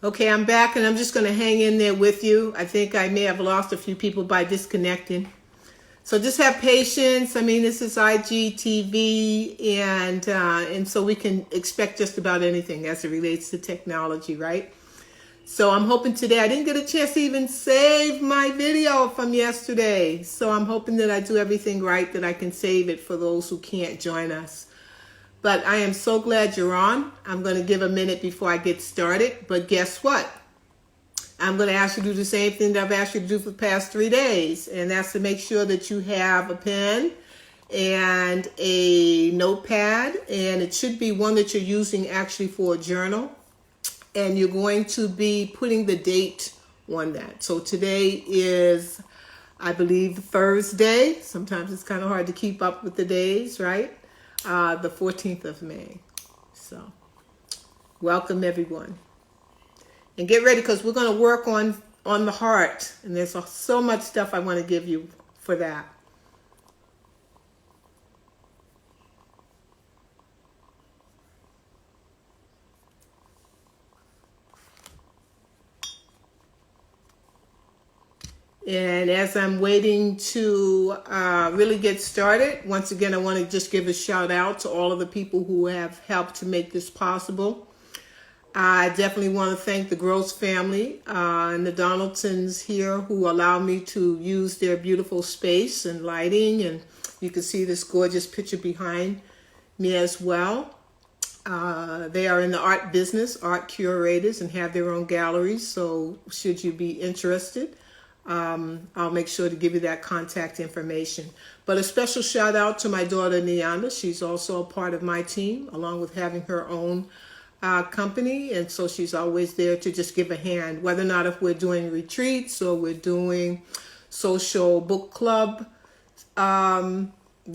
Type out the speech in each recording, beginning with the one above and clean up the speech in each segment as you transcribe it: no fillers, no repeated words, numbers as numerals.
Okay, I'm back and I'm just going to hang in there with you. I think I may have lost a few people by disconnecting. So just have patience. I mean, this is IGTV, and so we can expect just about anything as it relates to technology, right? So I'm hoping today, I didn't get a chance to even save my video from yesterday. So I'm hoping that I do everything right, that I can save it for those who can't join us. But I am so glad you're on. I'm going to give a minute before I get started. But guess what? I'm going to ask you to do the same thing that I've asked you to do for the past 3 days. And that's to make sure that you have a pen and a notepad. And it should be one that you're using actually for a journal. And you're going to be putting the date on that. So today is, I believe, Thursday. Sometimes it's kind of hard to keep up with the days, right? The 14th of May. So, welcome everyone. And get ready because we're going to work on the heart. And there's so much stuff I want to give you for that. And as I'm waiting to really get started, once again, I want to just give a shout out to all of the people who have helped to make this possible. I definitely want to thank the Gross family and the Donaldsons here who allow me to use their beautiful space and lighting. And you can see this gorgeous picture behind me as well. They are in the art business, art curators, and have their own galleries. So should you be interested, I'll make sure to give you that contact information. But a special shout out to my daughter, Neanda. She's also a part of my team, along with having her own company. And so she's always there to just give a hand, whether or not if we're doing retreats or we're doing social book club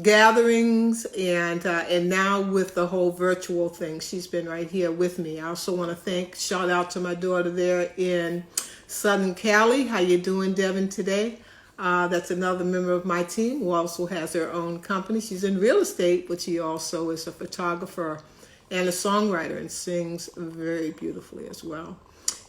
gatherings, and now with the whole virtual thing, she's been right here with me. I also want to shout out to my daughter there in Southern Cali. How you doing, Devin, today? That's another member of my team who also has her own company. She's in real estate, but she also is a photographer and a songwriter and sings very beautifully as well.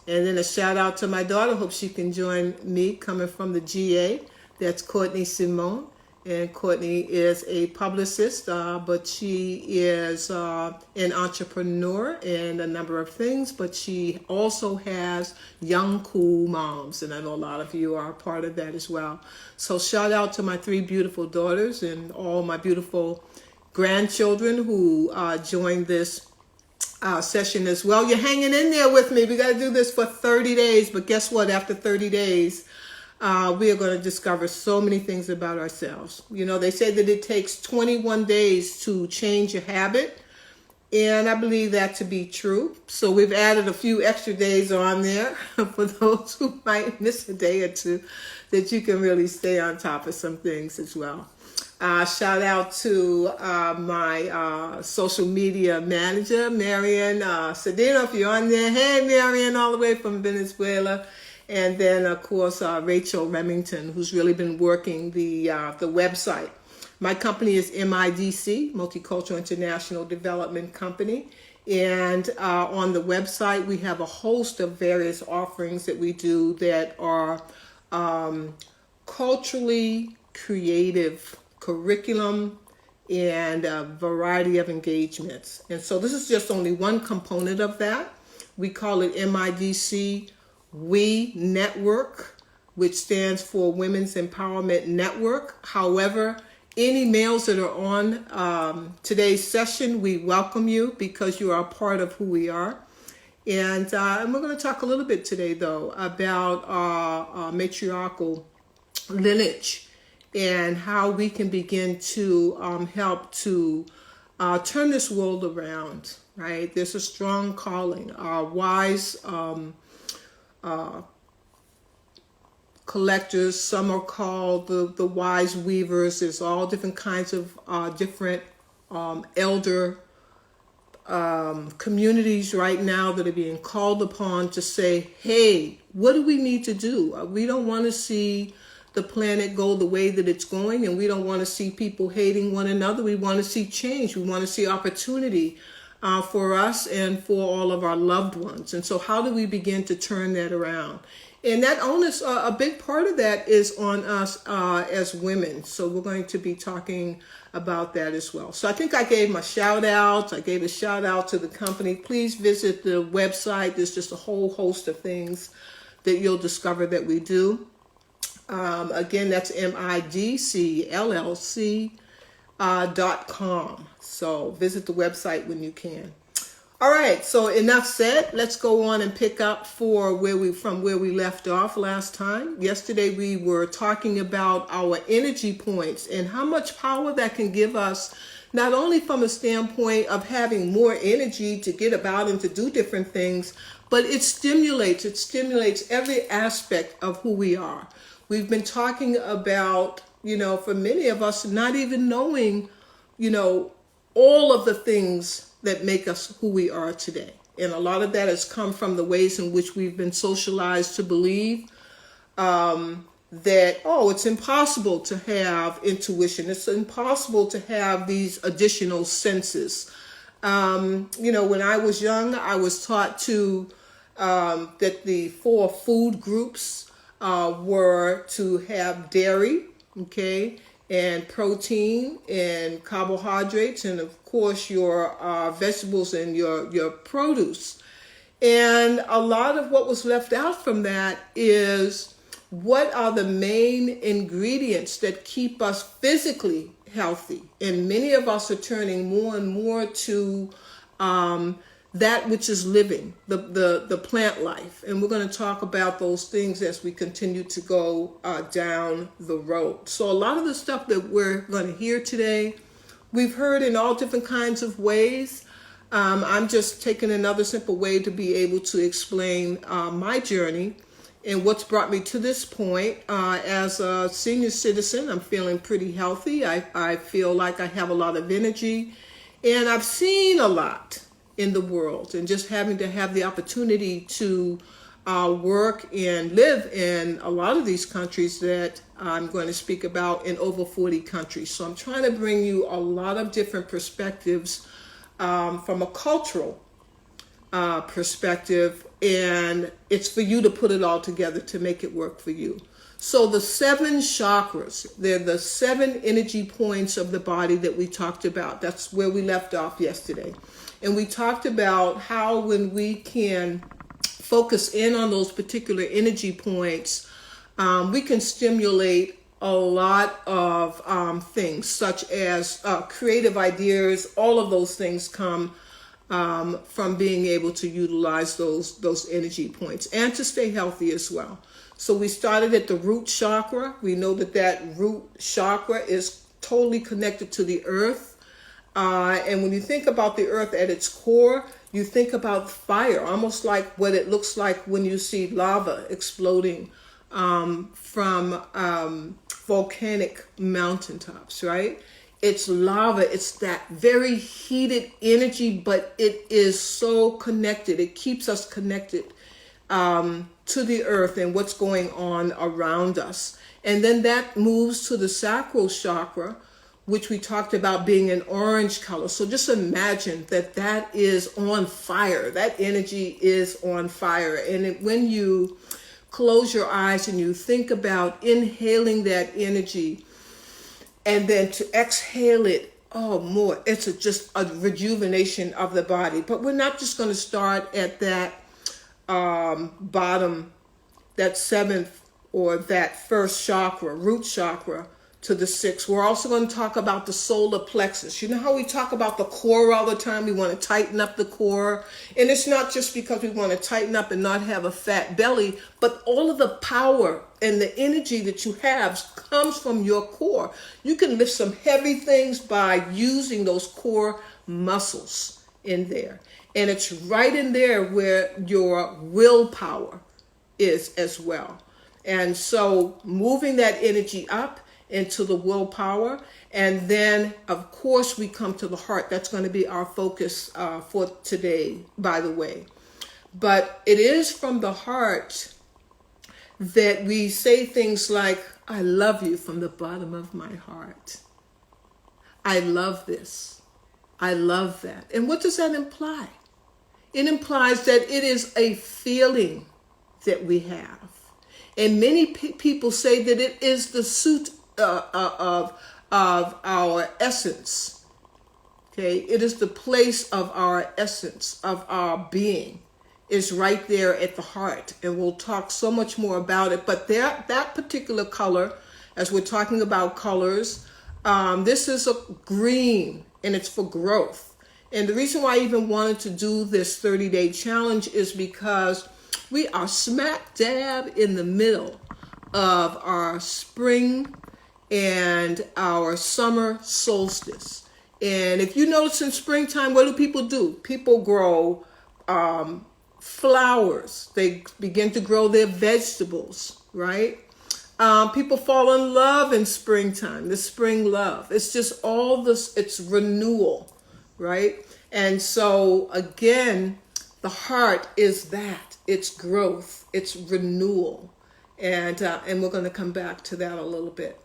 And then a shout out to my daughter. Hope she can join me coming from the GA. That's Courtney Simone. And Courtney is a publicist, but she is an entrepreneur in a number of things. But she also has Young Cool Moms, and I know a lot of you are a part of that as well. So shout out to my 3 beautiful daughters and all my beautiful grandchildren who joined this session as well. You're hanging in there with me. We got to do this for 30 days. But guess what? After 30 days, we are going to discover so many things about ourselves. You know, they say that it takes 21 days to change a habit. And I believe that to be true. So we've added a few extra days on there for those who might miss a day or two, that you can really stay on top of some things as well. Shout out to my social media manager, Marian Cedeno, if you're on there. Hey, Marian, all the way from Venezuela. And then, of course, Rachel Remington, who's really been working the website. My company is MIDC, Multicultural International Development Company. And on the website, we have a host of various offerings that we do that are culturally creative curriculum and a variety of engagements. And so this is just only one component of that. We call it MIDC We Network, which stands for Women's Empowerment Network. However, any males that are on today's session, we welcome you because you are a part of who we are. And we're going to talk a little bit today, though, about matriarchal lineage and how we can begin to help to turn this world around, right? There's a strong calling. Wise collectors, some are called the wise weavers. There's all different kinds of different elder communities right now that are being called upon to say, hey, what do we need to do? We don't want to see the planet go the way that it's going, and we don't want to see people hating one another. We want to see change. We want to see opportunity for us and for all of our loved ones. And so how do we begin to turn that around? And that onus, a big part of that is on us as women. So we're going to be talking about that as well. So I think I gave my shout outs. I gave a shout out to the company. Please visit the website. There's just a whole host of things that you'll discover that we do. Again, that's midcllc.com. So visit the website when you can. All right, so enough said. Let's go on and pick up from where we left off last time. Yesterday we were talking about our energy points and how much power that can give us, not only from a standpoint of having more energy to get about and to do different things, but it stimulates every aspect of who we are. We've been talking about, for many of us, not even knowing, all of the things that make us who we are today. And a lot of that has come from the ways in which we've been socialized to believe that, it's impossible to have intuition. It's impossible to have these additional senses. When I was young, I was taught that the 4 food groups were to have dairy, and protein and carbohydrates, and of course your vegetables and your produce. And a lot of what was left out from that is what are the main ingredients that keep us physically healthy. And many of us are turning more and more to that which is living, the plant life. And we're going to talk about those things as we continue to go down the road. So a lot of the stuff that we're going to hear today, we've heard in all different kinds of ways. I'm just taking another simple way to be able to explain my journey and what's brought me to this point. As a senior citizen, I'm feeling pretty healthy. I feel like I have a lot of energy, and I've seen a lot in the world, and just having to have the opportunity to work and live in a lot of these countries that I'm going to speak about, in over 40 countries. So I'm trying to bring you a lot of different perspectives from a cultural perspective, and it's for you to put it all together to make it work for you. So the 7 chakras, they're the 7 energy points of the body that we talked about. That's where we left off yesterday. And we talked about how when we can focus in on those particular energy points, we can stimulate a lot of things, such as creative ideas. All of those things come from being able to utilize those energy points, and to stay healthy as well. So we started at the root chakra. We know that root chakra is totally connected to the earth. And when you think about the earth at its core, you think about fire, almost like what it looks like when you see lava exploding from volcanic mountaintops, right? It's lava. It's that very heated energy, but it is so connected. It keeps us connected to the earth and what's going on around us. And then that moves to the sacral chakra, which we talked about being an orange color. So just imagine that is on fire. That energy is on fire. And when you close your eyes and you think about inhaling that energy and then to exhale it, more. It's just a rejuvenation of the body. But we're not just going to start at that bottom, that 7th or that first chakra, root chakra, to the 6th. We're also going to talk about the solar plexus. You know how we talk about the core all the time? We want to tighten up the core. And it's not just because we want to tighten up and not have a fat belly, but all of the power and the energy that you have comes from your core. You can lift some heavy things by using those core muscles in there. And it's right in there where your willpower is as well. And so moving that energy up into the willpower. And then, of course, we come to the heart. That's going to be our focus for today, by the way. But it is from the heart that we say things like, I love you from the bottom of my heart. I love this. I love that. And what does that imply? It implies that it is a feeling that we have. And many people say that it is the suit of our essence. Okay, it is the place of our essence, of our being, is right there at the heart. And we'll talk so much more about it. But that particular color, as we're talking about colors, this is a green, and it's for growth. And the reason why I even wanted to do this 30-day challenge is because we are smack dab in the middle of our spring and our summer solstice. And if you notice in springtime, what do? People grow flowers. They begin to grow their vegetables, right? People fall in love in springtime, the spring love. It's just all this, it's renewal, right? And so again, the heart is that. It's growth, it's renewal. And we're going to come back to that a little bit.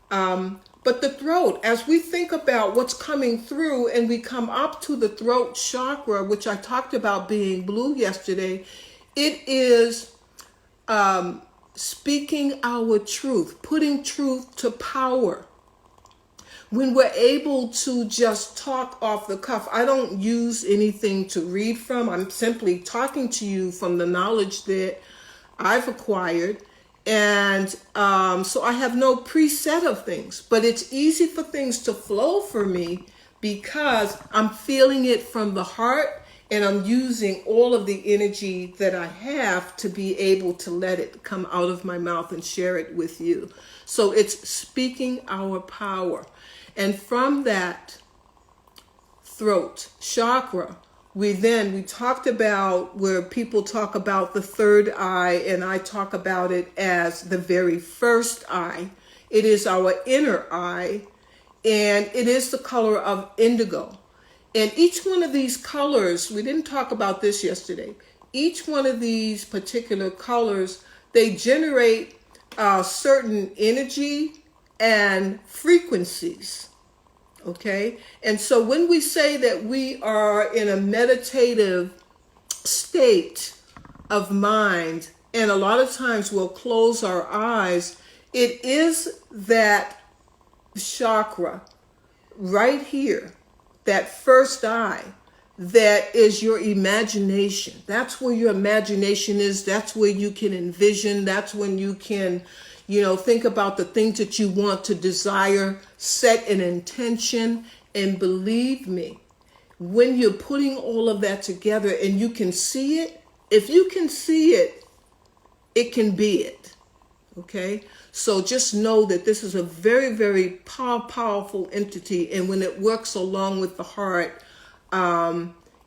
But the throat, as we think about what's coming through and we come up to the throat chakra, which I talked about being blue yesterday, it is speaking our truth, putting truth to power. When we're able to just talk off the cuff, I don't use anything to read from. I'm simply talking to you from the knowledge that I've acquired. And so I have no preset of things, but it's easy for things to flow for me because I'm feeling it from the heart, and I'm using all of the energy that I have to be able to let it come out of my mouth and share it with you. So it's speaking our power. And from that throat chakra, we talked about where people talk about the third eye, and I talk about it as the very first eye. It is our inner eye, and it is the color of indigo. And each one of these colors, we didn't talk about this yesterday, each one of these particular colors, they generate certain energy and frequencies. Okay, and so when we say that we are in a meditative state of mind, and a lot of times we'll close our eyes, it is that chakra right here, that first eye, that is your imagination. That's where your imagination is. That's where you can envision. That's when you can, think about the things that you want to desire, set an intention, and believe me, when you're putting all of that together and you can see it, if you can see it, it can be it. Okay? So just know that this is a very, very powerful entity, and when it works along with the heart,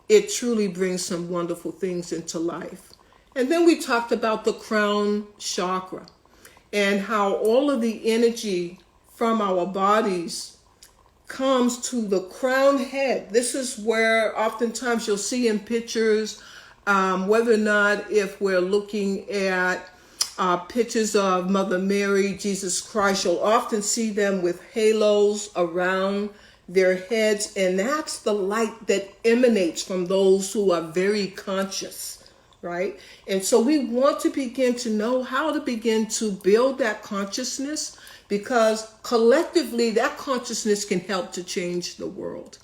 it truly brings some wonderful things into life. And then we talked about the crown chakra, and how all of the energy from our bodies comes to the crown head. This is where oftentimes you'll see in pictures, whether or not if we're looking at pictures of Mother Mary, Jesus Christ, you'll often see them with halos around their heads, and that's the light that emanates from those who are very conscious. Right? And so we want to begin to know how to begin to build that consciousness, because collectively that consciousness can help to change the world.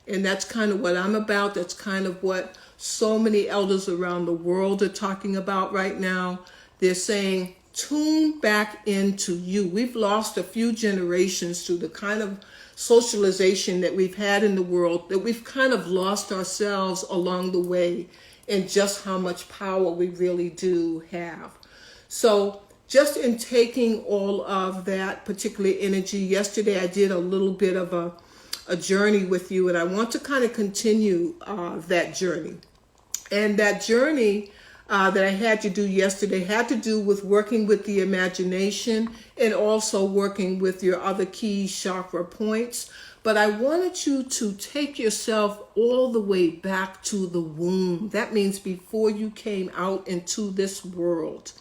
And that's kind of what I'm about. That's kind of what so many elders around the world are talking about right now. They're saying, tune back into you. We've lost a few generations through the kind of socialization that we've had in the world, that we've kind of lost ourselves along the way, and just how much power we really do have. So just in taking all of that particular energy, yesterday I did a little bit of a journey with you, and I want to kind of continue that journey. And that journey that I had to do yesterday had to do with working with the imagination and also working with your other key chakra points. But I wanted you to take yourself all the way back to the womb. That means before you came out into this world,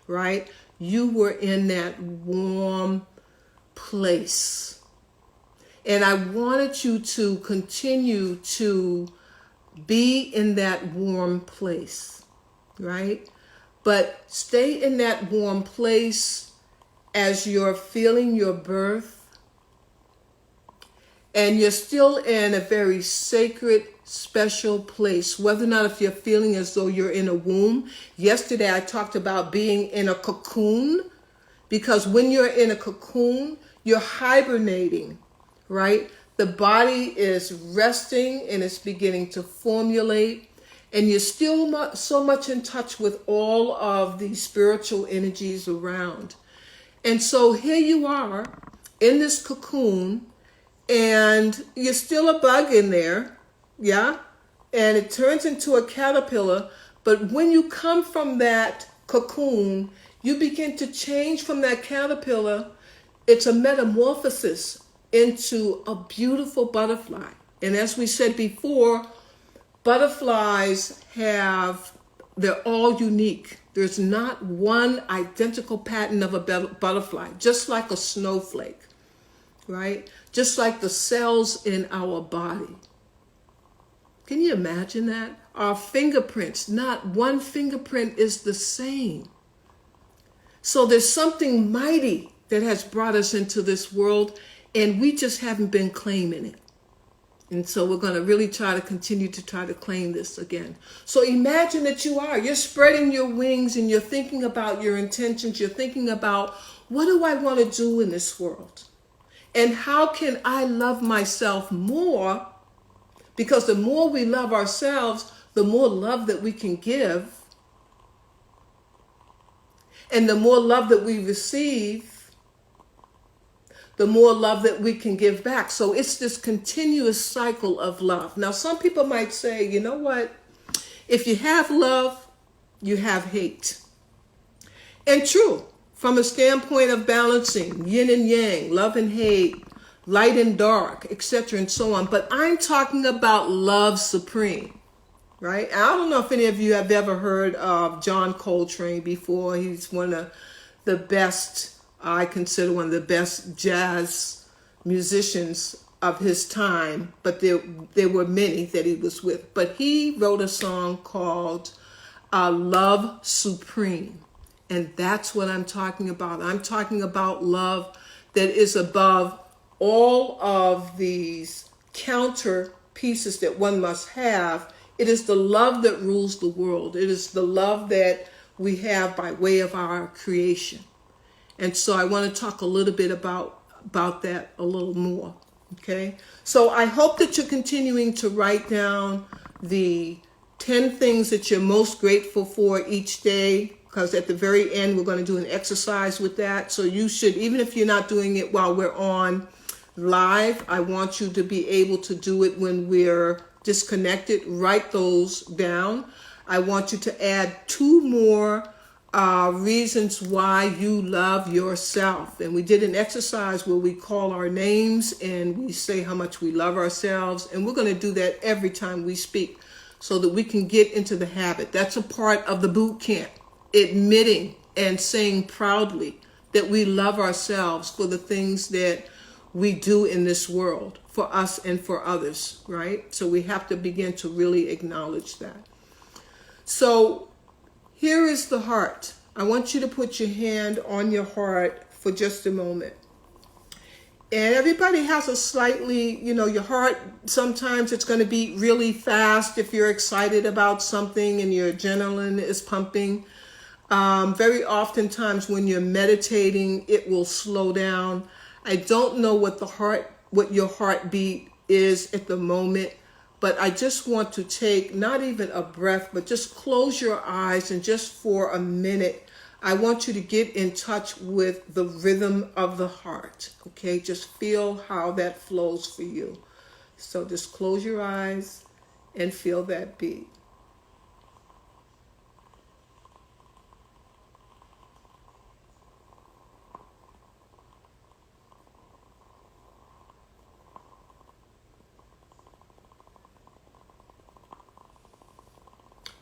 right? You were in that warm place. And I wanted you to continue to be in that warm place, right? But stay in that warm place as you're feeling your birth, and you're still in a very sacred, special place. Whether or not if you're feeling as though you're in a womb. Yesterday I talked about being in a cocoon, because when you're in a cocoon, you're hibernating, right? The body is resting and it's beginning to formulate, and you're still so much in touch with all of the spiritual energies around. And so here you are in this cocoon, and you're still a bug in there, yeah? And it turns into a caterpillar. But when you come from that cocoon, you begin to change from that caterpillar. It's a metamorphosis into a beautiful butterfly. And as we said before, butterflies they're all unique. There's not one identical pattern of a butterfly, just like a snowflake, right? Just like the cells in our body. Can you imagine that? Our fingerprints, not one fingerprint is the same. So there's something mighty that has brought us into this world, and we just haven't been claiming it. And so we're going to really try to continue to try to claim this again. So imagine that you're spreading your wings, and you're thinking about your intentions. You're thinking about, what do I want to do in this world? And how can I love myself more? Because the more we love ourselves, the more love that we can give. And the more love that we receive, the more love that we can give back. So it's this continuous cycle of love. Now, some people might say, you know what? If you have love, you have hate. And true. From a standpoint of balancing yin and yang, love and hate, light and dark, etc. and so on. But I'm talking about love supreme, right? I don't know if any of you have ever heard of John Coltrane before. He's one of the best, I consider one of the best jazz musicians of his time. But there were many that he was with. But he wrote a song called Love Supreme. And that's what I'm talking about. I'm talking about love that is above all of these counter pieces that one must have. It is the love that rules the world. It is the love that we have by way of our creation. And so I want to talk a little bit about that a little more. Okay? So I hope that you're continuing to write down the 10 things that you're most grateful for each day, because at the very end, we're going to do an exercise with that. So you should, even if you're not doing it while we're on live, I want you to be able to do it when we're disconnected. Write those down. I want you to add 2 more reasons why you love yourself. And we did an exercise where we call our names and we say how much we love ourselves. And we're going to do that every time we speak so that we can get into the habit. That's a part of the boot camp. Admitting and saying proudly that we love ourselves for the things that we do in this world, for us and for others, right? So we have to begin to really acknowledge that. So here is the heart. I want you to put your hand on your heart for just a moment. And everybody has a slightly, your heart, sometimes it's going to beat really fast if you're excited about something and your adrenaline is pumping. Very oftentimes when you're meditating, it will slow down. I don't know what your heartbeat is at the moment, but I just want to take not even a breath, but just close your eyes, and just for a minute, I want you to get in touch with the rhythm of the heart. Okay, just feel how that flows for you. So just close your eyes and feel that beat.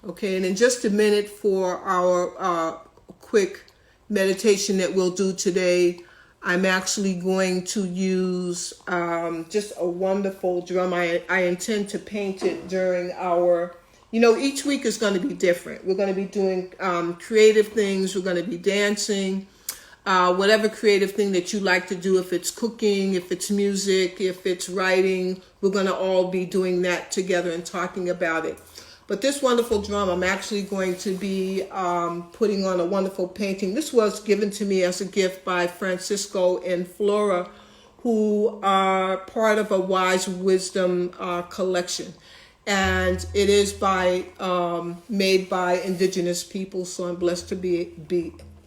Okay, and in just a minute for our quick meditation that we'll do today, I'm actually going to use just a wonderful drum. I intend to paint it during our, each week is going to be different. We're going to be doing creative things. We're going to be dancing, whatever creative thing that you like to do. If it's cooking, if it's music, if it's writing, we're going to all be doing that together and talking about it. But this wonderful drum, I'm actually going to be putting on a wonderful painting. This was given to me as a gift by Francisco and Flora, who are part of a Wise Wisdom collection. And it is made by indigenous people, so I'm blessed to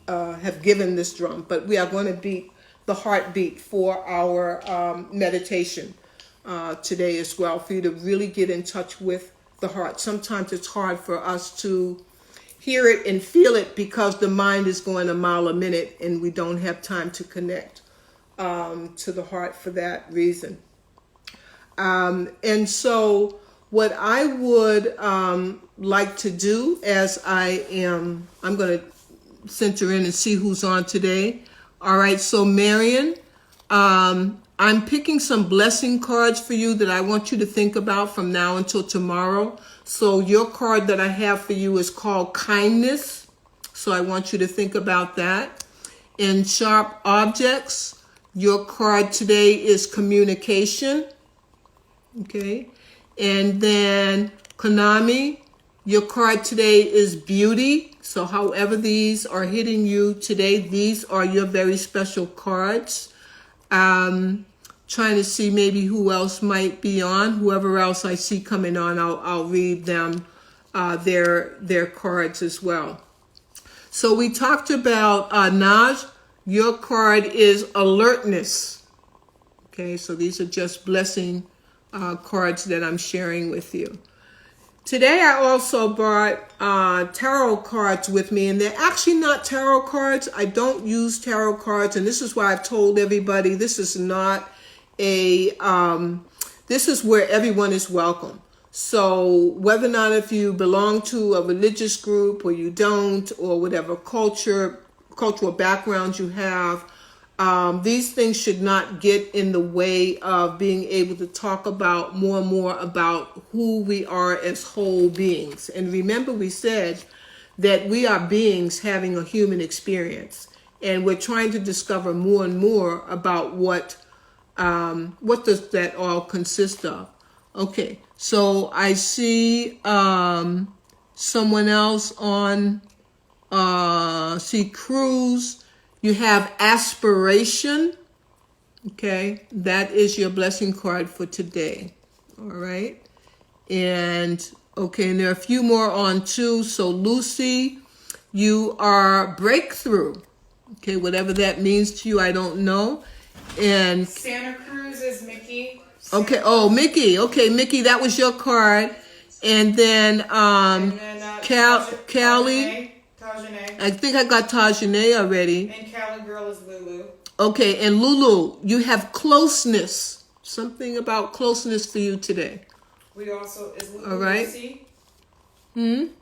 have given this drum. But we are going to beat the heartbeat for our meditation today as well, for you to really get in touch with the heart. Sometimes it's hard for us to hear it and feel it because the mind is going a mile a minute and we don't have time to connect to the heart for that reason. And so what I would like to do, as I'm going to center in and see who's on today. All right, so Marion, I'm picking some blessing cards for you that I want you to think about from now until tomorrow. So your card that I have for you is called Kindness. So I want you to think about that. In Sharp Objects, your card today is Communication. Okay. And then Konami, your card today is Beauty. So however these are hitting you today, these are your very special cards. Trying to see maybe who else might be on. Whoever else I see coming on, I'll read them their cards as well. So we talked about Naj. Your card is Alertness. Okay, so these are just blessing cards that I'm sharing with you. Today I also brought tarot cards with me, and they're actually not tarot cards. I don't use tarot cards, and this is why I've told everybody this is not this is where everyone is welcome. So whether or not if you belong to a religious group or you don't, or whatever cultural background you have, these things should not get in the way of being able to talk about more and more about who we are as whole beings. And remember, we said that we are beings having a human experience, and we're trying to discover more and more about what does that all consist of. Okay, so I see someone else on, see Cruz. You have Aspiration. Okay, that is your blessing card for today. All right. And okay, and there are a few more on too. So Lucy, you are Breakthrough. Okay, whatever that means to you, I don't know. And Santa Cruz is Mickey. Okay, oh, Mickey. Okay, Mickey, that was your card. And then Callie. Tajane. I think I got Tajane already. And Cali Girl is Lulu. Okay, and Lulu, you have Closeness. Something about closeness for you today. We also, is Lulu all right. Lucy?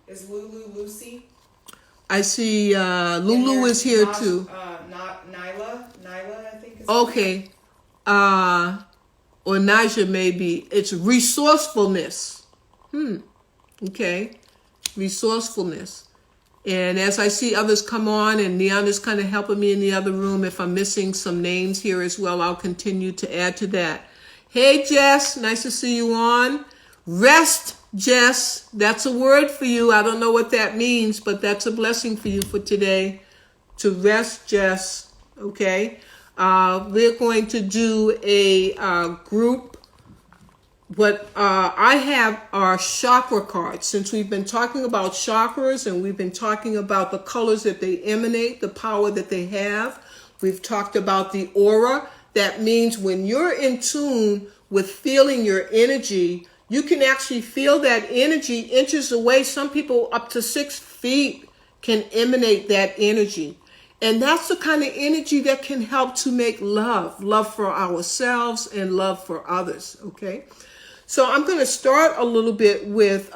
Is Lulu Lucy? I see Lulu is here too. Nyla, I think is. Okay. Or Naja maybe. It's Resourcefulness. Okay. Resourcefulness. And as I see others come on, and Neon is kind of helping me in the other room, if I'm missing some names here as well, I'll continue to add to that. Hey, Jess, nice to see you on. Rest, Jess, that's a word for you. I don't know what that means, but that's a blessing for you for today. To rest, Jess, okay? We're going to do a group. What I have are chakra cards. Since we've been talking about chakras and we've been talking about the colors that they emanate, the power that they have, we've talked about the aura. That means when you're in tune with feeling your energy, you can actually feel that energy inches away. Some people up to 6 feet can emanate that energy. And that's the kind of energy that can help to make love for ourselves and love for others, okay? So I'm going to start a little bit with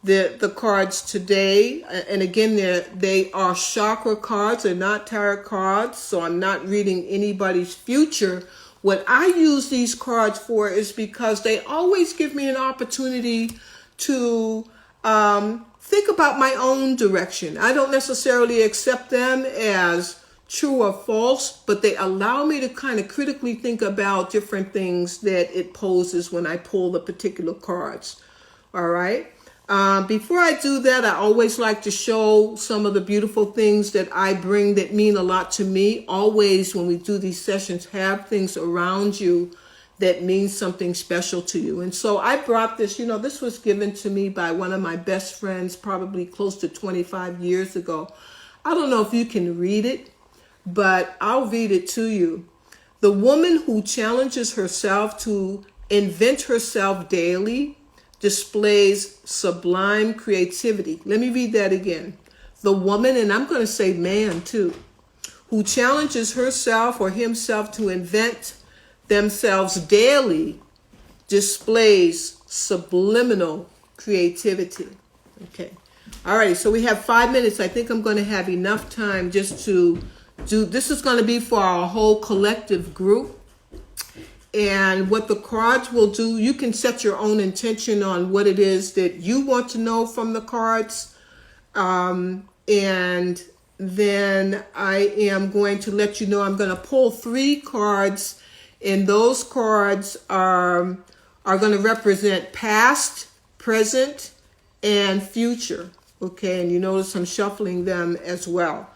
the cards today. And again, they are chakra cards. They're not tarot cards, so I'm not reading anybody's future. What I use these cards for is because they always give me an opportunity to think about my own direction. I don't necessarily accept them as true or false, but they allow me to kind of critically think about different things that it poses when I pull the particular cards. All right. Before I do that, I always like to show some of the beautiful things that I bring that mean a lot to me. Always, when we do these sessions, have things around you that mean something special to you. And so I brought this, this was given to me by one of my best friends, probably close to 25 years ago. I don't know if you can read it, but I'll read it to you. The woman who challenges herself to invent herself daily displays sublime creativity. Let me read that again. The woman, and I'm going to say man too, who challenges herself or himself to invent themselves daily displays subliminal creativity. Okay. All right. So we have 5 minutes. I think I'm going to have enough time just to do, this is going to be for our whole collective group. And what the cards will do, you can set your own intention on what it is that you want to know from the cards. And then I am going to let you know I'm going to pull 3 cards, and those cards are going to represent past, present, and future. Okay, and you notice I'm shuffling them as well.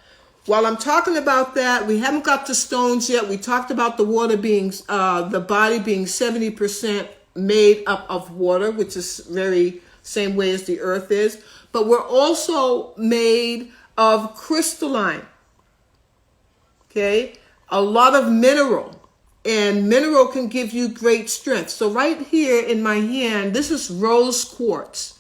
While I'm talking about that, we haven't got to stones yet. We talked about the water being, the body being 70% made up of water, which is very same way as the earth is. But we're also made of crystalline, okay? A lot of mineral, and mineral can give you great strength. So right here in my hand, this is rose quartz.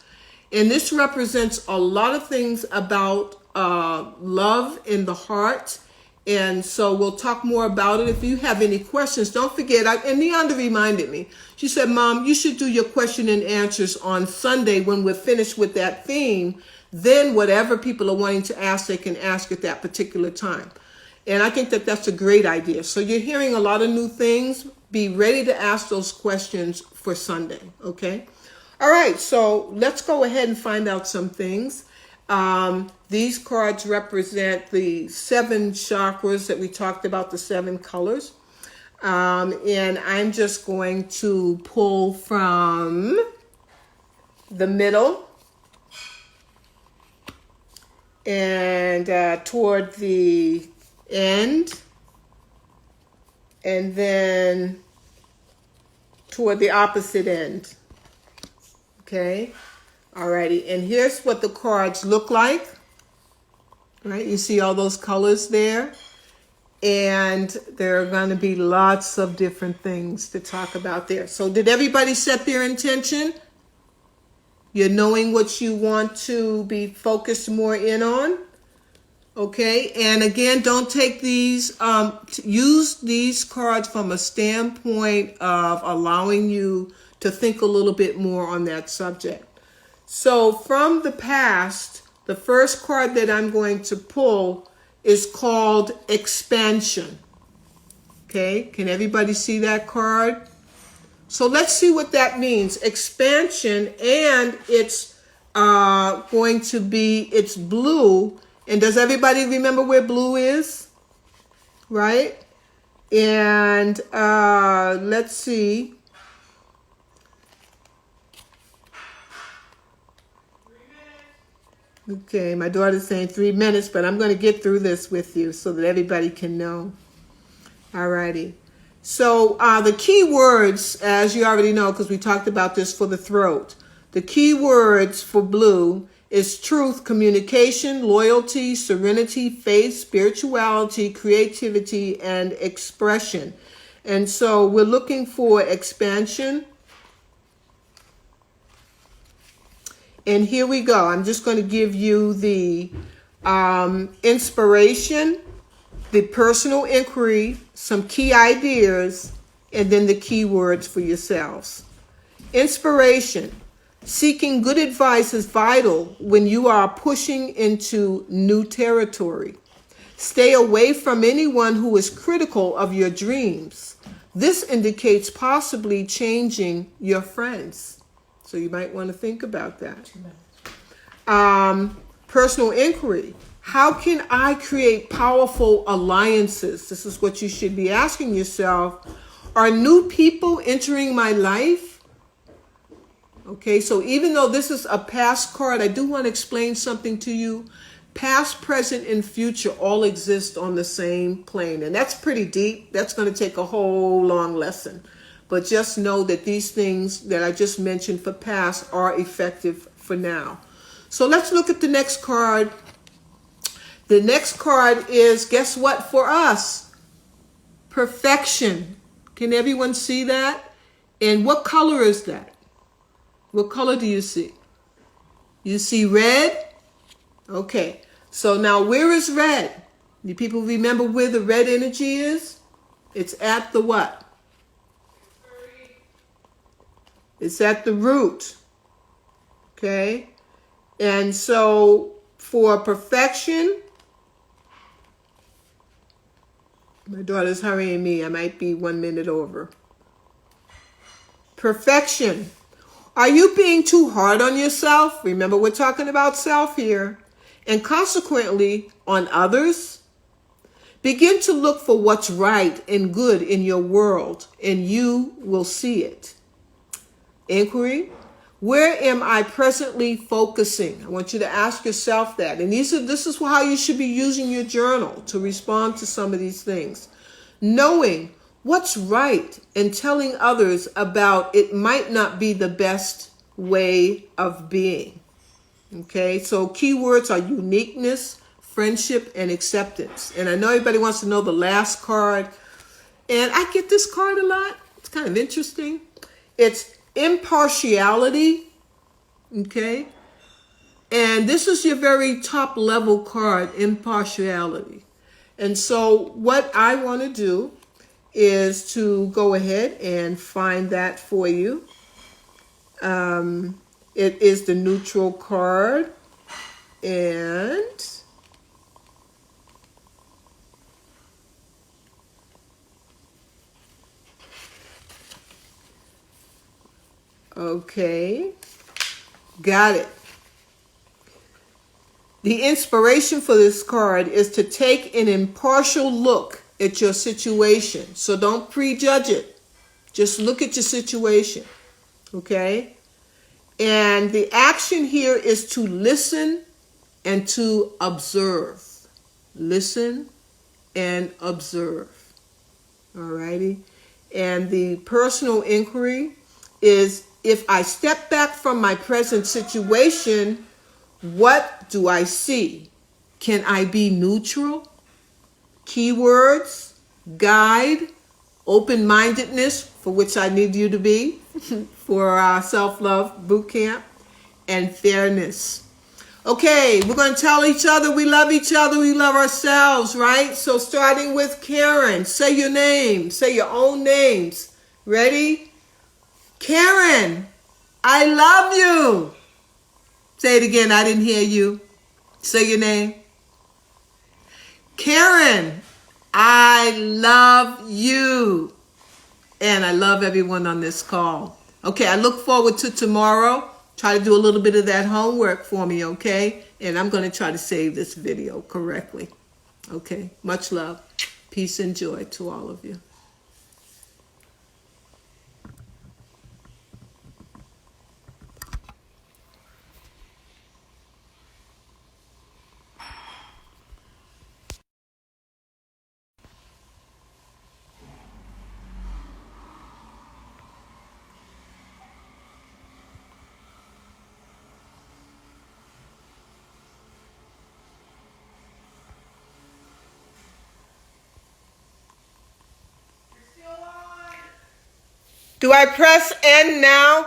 And this represents a lot of things about love in the heart. And so we'll talk more about it. If you have any questions, don't forget, and Leonda reminded me, she said, Mom, you should do your question and answers on Sunday when we're finished with that theme. Then whatever people are wanting to ask, they can ask at that particular time. And I think that that's a great idea. So you're hearing a lot of new things. Be ready to ask those questions for Sunday, okay? All right, so let's go ahead and find out some things. These cards represent the 7 chakras that we talked about, the 7 colors. And I'm just going to pull from the middle and toward the end, and then toward the opposite end. Okay. Alrighty, and here's what the cards look like. Right, you see all those colors there, and there are going to be lots of different things to talk about there. So did everybody set their intention? You're knowing what you want to be focused more in on? Okay, and again, don't take these, use these cards from a standpoint of allowing you to think a little bit more on that subject. So from the past, the first card that I'm going to pull is called Expansion. Okay, can everybody see that card? So let's see what that means. Expansion, and it's going to be, it's blue. And does everybody remember where blue is? Right? And let's see. Okay, my daughter's saying 3 minutes, but I'm going to get through this with you so that everybody can know. All righty. So the key words, as you already know, because we talked about this for the throat, the key words for blue is truth, communication, loyalty, serenity, faith, spirituality, creativity, and expression. And so we're looking for expansion. And here we go. I'm just going to give you the inspiration, the personal inquiry, some key ideas, and then the key words for yourselves. Inspiration. Seeking good advice is vital when you are pushing into new territory. Stay away from anyone who is critical of your dreams. This indicates possibly changing your friends. So you might want to think about that. Personal inquiry. How can I create powerful alliances? This is what you should be asking yourself. Are new people entering my life? Okay, so even though this is a past card, I do want to explain something to you. Past, present, and future all exist on the same plane. And that's pretty deep. That's going to take a whole long lesson. But just know that these things that I just mentioned for past are effective for now. So let's look at the next card. The next card is, guess what, for us? Perfection. Can everyone see that? And what color is that? What color do you see? You see red? Okay. So now where is red? Do people remember where the red energy is? It's at the what? It's at the root. Okay? And so for perfection, my daughter's hurrying me. I might be 1 minute over. Perfection. Are you being too hard on yourself? Remember, we're talking about self here. And consequently, on others? Begin to look for what's right and good in your world, and you will see it. Inquiry. Where am I presently focusing? I want you to ask yourself that. And this is how you should be using your journal to respond to some of these things. Knowing what's right and telling others about it might not be the best way of being. Okay, so keywords are uniqueness, friendship, and acceptance. And I know everybody wants to know the last card. And I get this card a lot. It's kind of interesting. It's impartiality. Okay, and this is your very top level card, impartiality. And so what I want to do is to go ahead and find that for you. It is the neutral card, and okay, got it. The inspiration for this card is to take an impartial look at your situation. So don't prejudge it. Just look at your situation. Okay? And the action here is to listen and to observe. Listen and observe. Alrighty? And the personal inquiry is, if I step back from my present situation, what do I see? Can I be neutral? Keywords, guide, open-mindedness, for which I need you to be for our self-love boot camp, and fairness. Okay, we're going to tell each other we love each other, we love ourselves, right? So starting with Karen, say your name, say your own names. Ready? Karen, I love you. Say it again, I didn't hear you. Say your name. Karen, I love you. And I love everyone on this call. Okay, I look forward to tomorrow. Try to do a little bit of that homework for me, okay? And I'm going to try to save this video correctly. Okay, much love. Peace and joy to all of you. Do I press end now?